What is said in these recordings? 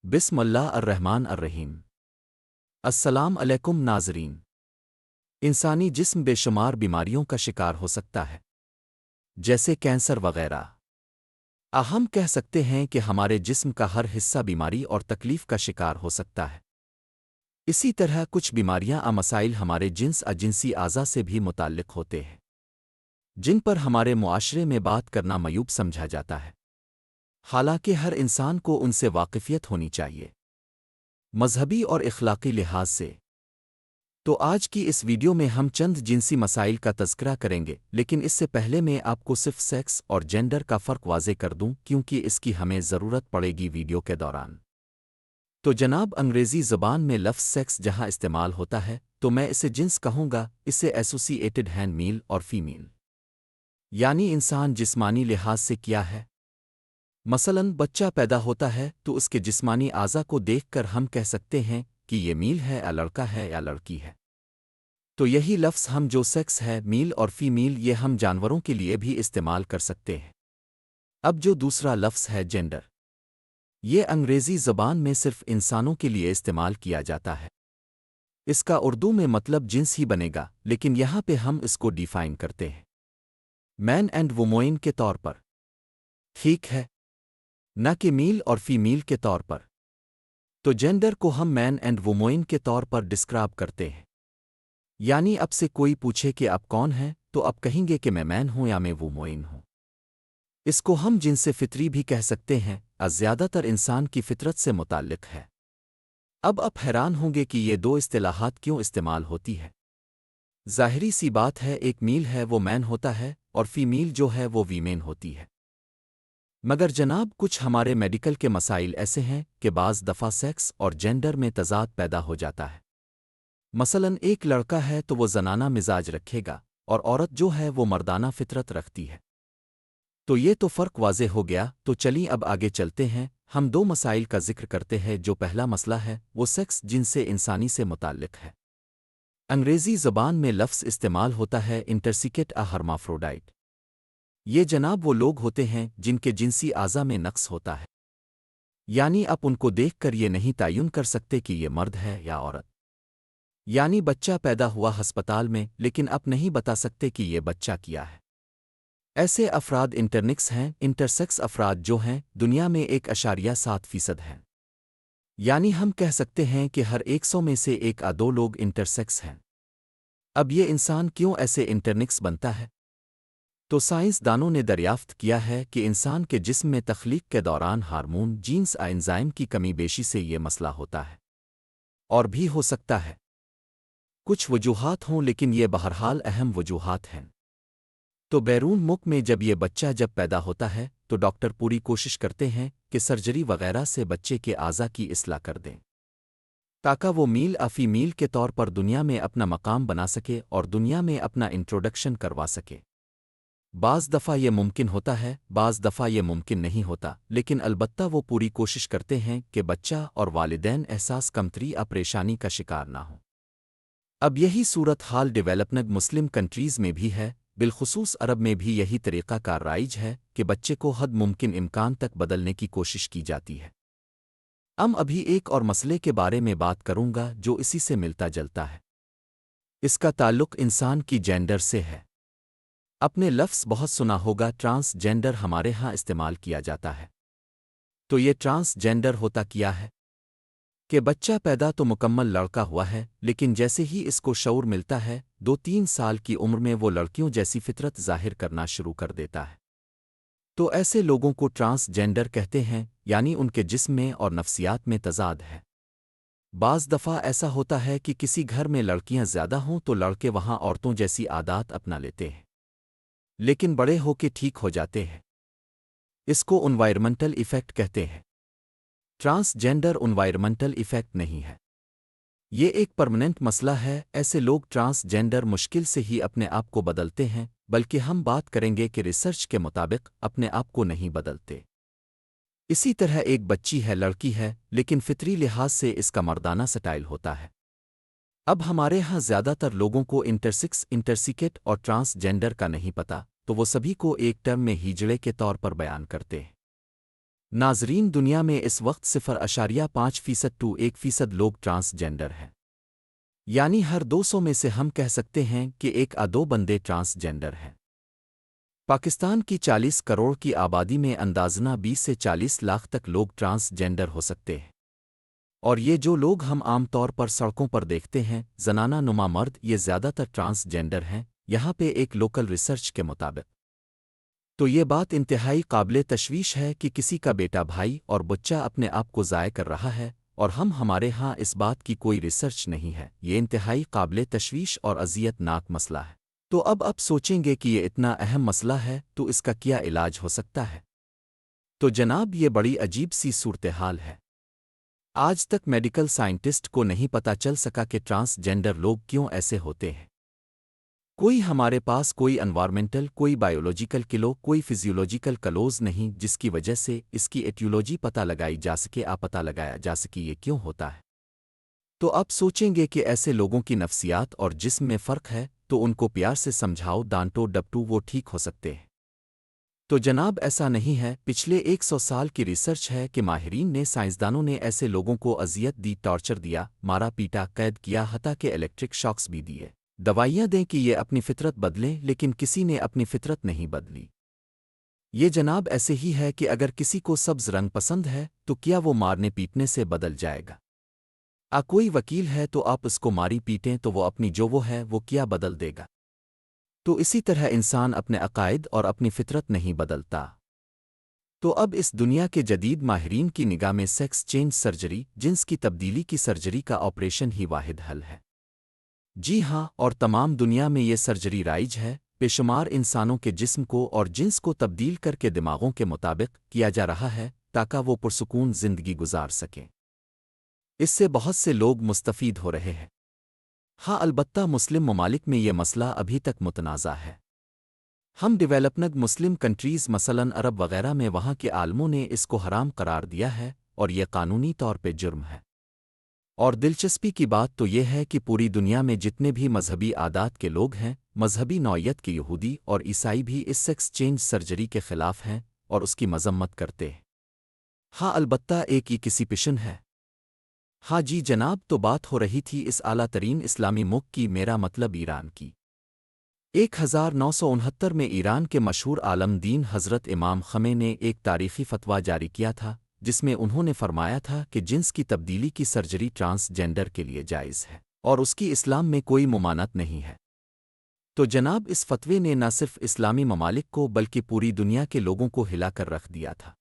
بسم اللہ الرحمن الرحیم۔ السلام علیکم ناظرین۔ انسانی جسم بے شمار بیماریوں کا شکار ہو سکتا ہے، جیسے کینسر وغیرہ۔ ہم کہہ سکتے ہیں کہ ہمارے جسم کا ہر حصہ بیماری اور تکلیف کا شکار ہو سکتا ہے۔ اسی طرح کچھ بیماریاں مسائل ہمارے جنسی اعضاء سے بھی متعلق ہوتے ہیں، جن پر ہمارے معاشرے میں بات کرنا معیوب سمجھا جاتا ہے، حالانکہ ہر انسان کو ان سے واقفیت ہونی چاہیے، مذہبی اور اخلاقی لحاظ سے۔ تو آج کی اس ویڈیو میں ہم چند جنسی مسائل کا تذکرہ کریں گے، لیکن اس سے پہلے میں آپ کو صرف سیکس اور جینڈر کا فرق واضح کر دوں، کیونکہ اس کی ہمیں ضرورت پڑے گی ویڈیو کے دوران۔ تو جناب، انگریزی زبان میں لفظ سیکس جہاں استعمال ہوتا ہے تو میں اسے جنس کہوں گا، اسے ایسوسی ایٹڈ ہیں میل اور فیمیل، یعنی انسان جسمانی لحاظ سے کیا ہے۔ مثلاً بچہ پیدا ہوتا ہے تو اس کے جسمانی اعضاء کو دیکھ کر ہم کہہ سکتے ہیں کہ یہ میل ہے یا لڑکا ہے یا لڑکی ہے۔ تو یہی لفظ ہم جو سیکس ہے، میل اور فیمیل، یہ ہم جانوروں کے لیے بھی استعمال کر سکتے ہیں۔ اب جو دوسرا لفظ ہے جینڈر، یہ انگریزی زبان میں صرف انسانوں کے لیے استعمال کیا جاتا ہے۔ اس کا اردو میں مطلب جنس ہی بنے گا، لیکن یہاں پہ ہم اس کو ڈیفائن کرتے ہیں مین اینڈ وومین کے طور پر، ٹھیک ہے، نہ کہ میل اور فیمیل کے طور پر۔ تو جینڈر کو ہم مین اینڈ وومین کے طور پر ڈسکرائب کرتے ہیں، یعنی اب سے کوئی پوچھے کہ آپ کون ہیں تو آپ کہیں گے کہ میں مین ہوں یا میں وومین ہوں۔ اس کو ہم جنس فطری بھی کہہ سکتے ہیں، زیادہ تر انسان کی فطرت سے متعلق ہے۔ اب آپ حیران ہوں گے کہ یہ دو اصطلاحات کیوں استعمال ہوتی ہے۔ ظاہری سی بات ہے، ایک میل ہے وہ مین ہوتا ہے اور فیمیل جو ہے وہ ویمین ہوتی ہے۔ مگر جناب، کچھ ہمارے میڈیکل کے مسائل ایسے ہیں کہ بعض دفعہ سیکس اور جینڈر میں تضاد پیدا ہو جاتا ہے۔ مثلاً ایک لڑکا ہے تو وہ زنانہ مزاج رکھے گا، اور عورت جو ہے وہ مردانہ فطرت رکھتی ہے۔ تو یہ تو فرق واضح ہو گیا۔ تو چلیں اب آگے چلتے ہیں، ہم دو مسائل کا ذکر کرتے ہیں۔ جو پہلا مسئلہ ہے وہ سیکس جنس سے انسانی سے متعلق ہے۔ انگریزی زبان میں لفظ استعمال ہوتا ہے انٹرسیکٹ ہرمافروڈائٹ۔ یہ جناب وہ لوگ ہوتے ہیں جن کے جنسی اعضاء میں نقص ہوتا ہے، یعنی آپ ان کو دیکھ کر یہ نہیں تعین کر سکتے کہ یہ مرد ہے یا عورت۔ یعنی بچہ پیدا ہوا ہسپتال میں، لیکن آپ نہیں بتا سکتے کہ یہ بچہ کیا ہے۔ ایسے افراد انٹرنکس ہیں۔ انٹرسیکس افراد جو ہیں دنیا میں 1.7% ہیں، یعنی ہم کہہ سکتے ہیں کہ ہر 100 میں سے 1 یا 2 لوگ انٹرسیکس ہیں۔ اب یہ انسان کیوں ایسے انٹرنکس بنتا ہے؟ تو سائنس دانوں نے دریافت کیا ہے کہ انسان کے جسم میں تخلیق کے دوران ہارمون، جینز یا انزائم کی کمی بیشی سے یہ مسئلہ ہوتا ہے، اور بھی ہو سکتا ہے کچھ وجوہات ہوں، لیکن یہ بہرحال اہم وجوہات ہیں۔ تو بیرون ملک میں جب پیدا ہوتا ہے تو ڈاکٹر پوری کوشش کرتے ہیں کہ سرجری وغیرہ سے بچے کے اعضاء کی اصلاح کر دیں، تاکہ وہ میل یا فیمیل کے طور پر دنیا میں اپنا مقام بنا سکے اور دنیا میں اپنا انٹروڈکشن کروا سکے۔ بعض دفعہ یہ ممکن ہوتا ہے، بعض دفعہ یہ ممکن نہیں ہوتا، لیکن البتہ وہ پوری کوشش کرتے ہیں کہ بچہ اور والدین احساس کمتری یا پریشانی کا شکار نہ ہوں۔ اب یہی صورت حال ڈیولپنگ مسلم کنٹریز میں بھی ہے، بالخصوص عرب میں بھی یہی طریقہ کار رائج ہے کہ بچے کو حد ممکن امکان تک بدلنے کی کوشش کی جاتی ہے۔ ابھی ایک اور مسئلے کے بارے میں بات کروں گا جو اسی سے ملتا جلتا ہے۔ اس کا تعلق انسان کی جینڈر سے ہے۔ اپنے لفظ بہت سنا ہوگا، ٹرانس جینڈر ہمارے ہاں استعمال کیا جاتا ہے۔ تو یہ ٹرانس جینڈر ہوتا کیا ہے؟ کہ بچہ پیدا تو مکمل لڑکا ہوا ہے، لیکن جیسے ہی اس کو شعور ملتا ہے 2-3 سال کی عمر میں وہ لڑکیوں جیسی فطرت ظاہر کرنا شروع کر دیتا ہے۔ تو ایسے لوگوں کو ٹرانس جینڈر کہتے ہیں، یعنی ان کے جسم میں اور نفسیات میں تضاد ہے۔ بعض دفعہ ایسا ہوتا ہے کہ کسی گھر میں لڑکیاں زیادہ ہوں تو لڑکے وہاں عورتوں جیسی عادات اپنا لیتے ہیں، لیکن بڑے ہو کے ٹھیک ہو جاتے ہیں۔ اس کو انوائرمنٹل ایفیکٹ کہتے ہیں۔ ٹرانس جینڈر انوائرمنٹل ایفیکٹ نہیں ہے، یہ ایک پرماننٹ مسئلہ ہے۔ ایسے لوگ ٹرانس جینڈر مشکل سے ہی اپنے آپ کو بدلتے ہیں، بلکہ ہم بات کریں گے کہ ریسرچ کے مطابق اپنے آپ کو نہیں بدلتے۔ اسی طرح ایک بچی ہے، لڑکی ہے، لیکن فطری لحاظ سے اس کا مردانہ سٹائل ہوتا ہے۔ اب ہمارے ہاں زیادہ تر لوگوں کو انٹرسیکس، انٹرسیکٹ اور ٹرانس جینڈر کا نہیں پتا، تو وہ سبھی کو ایک ٹرم میں ہیجڑے کے طور پر بیان کرتے ہیں۔ ناظرین، دنیا میں اس وقت 0.5% ٹو 1% لوگ ٹرانسجینڈر ہیں۔ یعنی ہر 200 میں سے ہم کہہ سکتے ہیں کہ 1 یا 2 بندے ٹرانسجینڈر ہیں۔ پاکستان کی 40 کروڑ کی آبادی میں اندازنہ 20 سے 40 لاکھ تک لوگ ٹرانسجینڈر ہو سکتے ہیں۔ اور یہ جو لوگ ہم عام طور پر سڑکوں پر دیکھتے ہیں، زنانہ نما مرد، یہ زیادہ تر ٹرانسجینڈر ہیں، یہاں پہ ایک لوکل ریسرچ کے مطابق۔ تو یہ بات انتہائی قابل تشویش ہے کہ کسی کا بیٹا، بھائی اور بچہ اپنے آپ کو ضائع کر رہا ہے، اور ہمارے ہاں اس بات کی کوئی ریسرچ نہیں ہے۔ یہ انتہائی قابل تشویش اور اذیت ناک مسئلہ ہے۔ تو اب سوچیں گے کہ یہ اتنا اہم مسئلہ ہے تو اس کا کیا علاج ہو سکتا ہے؟ تو جناب، یہ بڑی عجیب سی صورتحال ہے۔ آج تک میڈیکل سائنٹسٹ کو نہیں پتا چل سکا کہ ٹرانسجینڈر لوگ کیوں ایسے ہوتے ہیں۔ کوئی ہمارے پاس کوئی انوائرمنٹل، کوئی بایولوجیکل کلو، کوئی فزیولوجیکل کلوز نہیں جس کی وجہ سے اس کی ایٹیولوجی پتہ لگائی جا سکے، پتہ لگایا جا سکے یہ کیوں ہوتا ہے۔ تو اب سوچیں گے کہ ایسے لوگوں کی نفسیات اور جسم میں فرق ہے تو ان کو پیار سے سمجھاؤ، ڈانٹو ڈپٹو، وہ ٹھیک ہو سکتے ہیں۔ تو جناب، ایسا نہیں ہے۔ پچھلے 100 سال کی ریسرچ ہے کہ ماہرین نے، سائنسدانوں نے ایسے لوگوں کو اذیت دی، ٹارچر دیا، مارا پیٹا، قید کیا، حتیٰ کہ الیکٹرک شاکس بھی دیے، دوائیاں دیں کہ یہ اپنی فطرت بدلیں، لیکن کسی نے اپنی فطرت نہیں بدلی۔ یہ جناب ایسے ہی ہے کہ اگر کسی کو سبز رنگ پسند ہے تو کیا وہ مارنے پیٹنے سے بدل جائے گا؟ کوئی وکیل ہے تو آپ اس کو ماری پیٹیں تو وہ اپنی جو وہ ہے وہ کیا بدل دے گا؟ تو اسی طرح انسان اپنے عقائد اور اپنی فطرت نہیں بدلتا۔ تو اب اس دنیا کے جدید ماہرین کی نگاہ میں سیکس چینج سرجری، جنس کی تبدیلی کی سرجری کا آپریشن ہی واحد حل ہے۔ جی ہاں، اور تمام دنیا میں یہ سرجری رائج ہے۔ بے شمار انسانوں کے جسم کو اور جنس کو تبدیل کر کے دماغوں کے مطابق کیا جا رہا ہے تاکہ وہ پرسکون زندگی گزار سکیں۔ اس سے بہت سے لوگ مستفید ہو رہے ہیں۔ ہاں، البتہ مسلم ممالک میں یہ مسئلہ ابھی تک متنازع ہے۔ ہم ڈیولپنگ مسلم کنٹریز مثلاً عرب وغیرہ میں وہاں کے عالموں نے اس کو حرام قرار دیا ہے اور یہ قانونی طور پہ جرم ہے۔ اور دلچسپی کی بات تو یہ ہے کہ پوری دنیا میں جتنے بھی مذہبی عادات کے لوگ ہیں، مذہبی نوعیت کے یہودی اور عیسائی بھی اس سیکس چینج سرجری کے خلاف ہیں اور اس کی مذمت کرتے ہیں۔ ہاں، البتہ ایک ہی کسی پشن ہے۔ ہاں جی جناب، تو بات ہو رہی تھی اس اعلیٰ ترین اسلامی ملک کی، میرا مطلب ایران کی۔ 1969 میں ایران کے مشہور عالم دین حضرت امام خمینی نے ایک تاریخی فتویٰ جاری کیا تھا جس میں انہوں نے فرمایا تھا کہ جنس کی تبدیلی کی سرجری ٹرانسجینڈر کے لیے جائز ہے اور اس کی اسلام میں کوئی ممانعت نہیں ہے۔ تو جناب، اس فتوے نے نہ صرف اسلامی ممالک کو بلکہ پوری دنیا کے لوگوں کو ہلا کر رکھ دیا تھا۔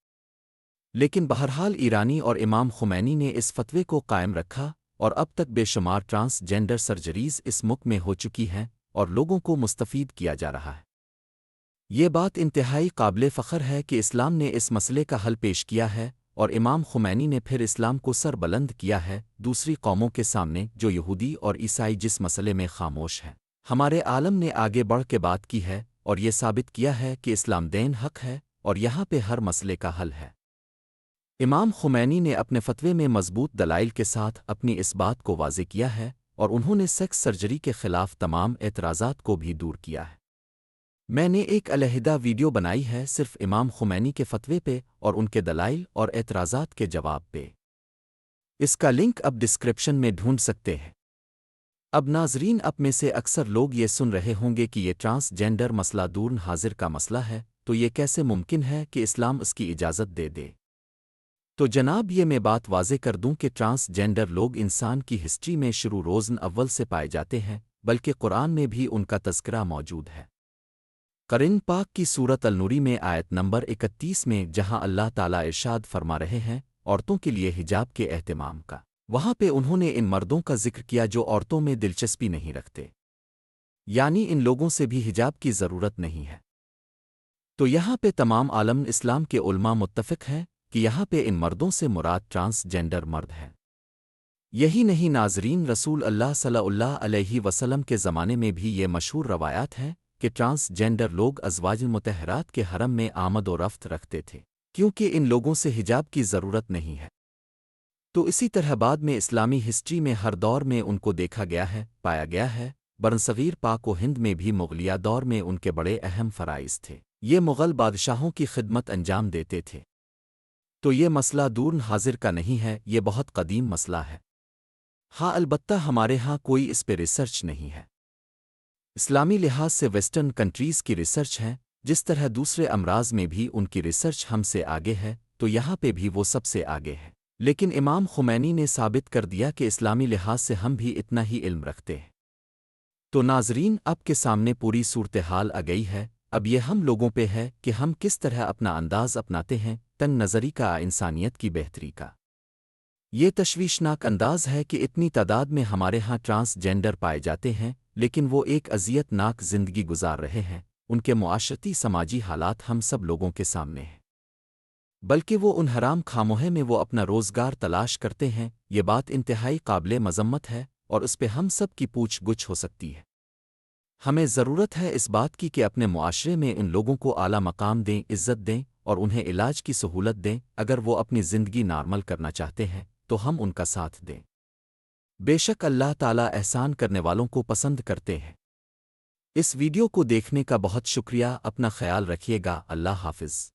لیکن بہرحال ایرانی اور امام خمینی نے اس فتوے کو قائم رکھا اور اب تک بے شمار ٹرانسجینڈر سرجریز اس ملک میں ہو چکی ہیں اور لوگوں کو مستفید کیا جا رہا ہے۔ یہ بات انتہائی قابل فخر ہے کہ اسلام نے اس مسئلے کا حل پیش کیا ہے اور امام خمینی نے پھر اسلام کو سر بلند کیا ہے دوسری قوموں کے سامنے جو یہودی اور عیسائی جس مسئلے میں خاموش ہیں۔ ہمارے عالم نے آگے بڑھ کے بات کی ہے اور یہ ثابت کیا ہے کہ اسلام دین حق ہے اور یہاں پہ ہر مسئلے کا حل ہے۔ امام خمینی نے اپنے فتوے میں مضبوط دلائل کے ساتھ اپنی اس بات کو واضح کیا ہے اور انہوں نے سیکس سرجری کے خلاف تمام اعتراضات کو بھی دور کیا ہے۔ میں نے ایک علیحدہ ویڈیو بنائی ہے صرف امام خمینی کے فتوے پہ اور ان کے دلائل اور اعتراضات کے جواب پہ۔ اس کا لنک اب ڈسکرپشن میں ڈھونڈ سکتے ہیں۔ اب ناظرین، اب میں سے اکثر لوگ یہ سن رہے ہوں گے کہ یہ ٹرانسجینڈر مسئلہ دور حاضر کا مسئلہ ہے، تو یہ کیسے ممکن ہے کہ اسلام اس کی اجازت دے دے؟ تو جناب، یہ میں بات واضح کر دوں کہ ٹرانسجینڈر لوگ انسان کی ہسٹری میں شروع روزن اول سے پائے جاتے ہیں، بلکہ قرآن میں بھی ان کا تذکرہ موجود ہے۔ قرآن پاک کی سورت النوری میں آیت نمبر 31 میں جہاں اللہ تعالیٰ ارشاد فرما رہے ہیں عورتوں کے لیے حجاب کے اہتمام کا، وہاں پہ انہوں نے ان مردوں کا ذکر کیا جو عورتوں میں دلچسپی نہیں رکھتے، یعنی ان لوگوں سے بھی حجاب کی ضرورت نہیں ہے۔ تو یہاں پہ تمام عالم اسلام کے علماء متفق ہیں کہ یہاں پہ ان مردوں سے مراد ٹرانسجینڈر مرد ہیں۔ یہی نہیں ناظرین، رسول اللہ صلی اللہ علیہ وسلم کے زمانے میں بھی یہ مشہور روایات ہیں کہ ٹرانسجینڈر لوگ ازواج مطہرات کے حرم میں آمد و رفت رکھتے تھے کیونکہ ان لوگوں سے حجاب کی ضرورت نہیں ہے۔ تو اسی طرح بعد میں اسلامی ہسٹری میں ہر دور میں ان کو دیکھا گیا ہے، پایا گیا ہے۔ برصغیر پاک و ہند میں بھی مغلیہ دور میں ان کے بڑے اہم فرائض تھے، یہ مغل بادشاہوں کی خدمت انجام دیتے تھے۔ تو یہ مسئلہ دور حاضر کا نہیں ہے، یہ بہت قدیم مسئلہ ہے۔ ہاں، البتہ ہمارے ہاں کوئی اس پہ ریسرچ نہیں ہے۔ اسلامی لحاظ سے ویسٹرن کنٹریز کی ریسرچ ہے، جس طرح دوسرے امراض میں بھی ان کی ریسرچ ہم سے آگے ہے، تو یہاں پہ بھی وہ سب سے آگے ہے۔ لیکن امام خمینی نے ثابت کر دیا کہ اسلامی لحاظ سے ہم بھی اتنا ہی علم رکھتے ہیں۔ تو ناظرین، اب کے سامنے پوری صورتحال آ گئی ہے، اب یہ ہم لوگوں پہ ہے کہ ہم کس طرح اپنا انداز اپناتے ہیں، تنگ نظری کا، انسانیت کی بہتری کا۔ یہ تشویشناک انداز ہے کہ اتنی تعداد میں ہمارے ہاں ٹرانس جینڈر پائے جاتے ہیں، لیکن وہ ایک اذیت ناک زندگی گزار رہے ہیں، ان کے معاشرتی سماجی حالات ہم سب لوگوں کے سامنے ہیں، بلکہ وہ ان حرام خاموہے میں وہ اپنا روزگار تلاش کرتے ہیں۔ یہ بات انتہائی قابل مذمت ہے، اور اس پہ ہم سب کی پوچھ گچھ ہو سکتی ہے۔ ہمیں ضرورت ہے اس بات کی کہ اپنے معاشرے میں ان لوگوں کو اعلیٰ مقام دیں، عزت دیں، اور انہیں علاج کی سہولت دیں اگر وہ اپنی زندگی نارمل کرنا چاہتے ہیں، تو ہم ان کا ساتھ دیں۔ بے شک اللہ تعالیٰ احسان کرنے والوں کو پسند کرتے ہیں۔ اس ویڈیو کو دیکھنے کا بہت شکریہ، اپنا خیال رکھیے گا، اللہ حافظ۔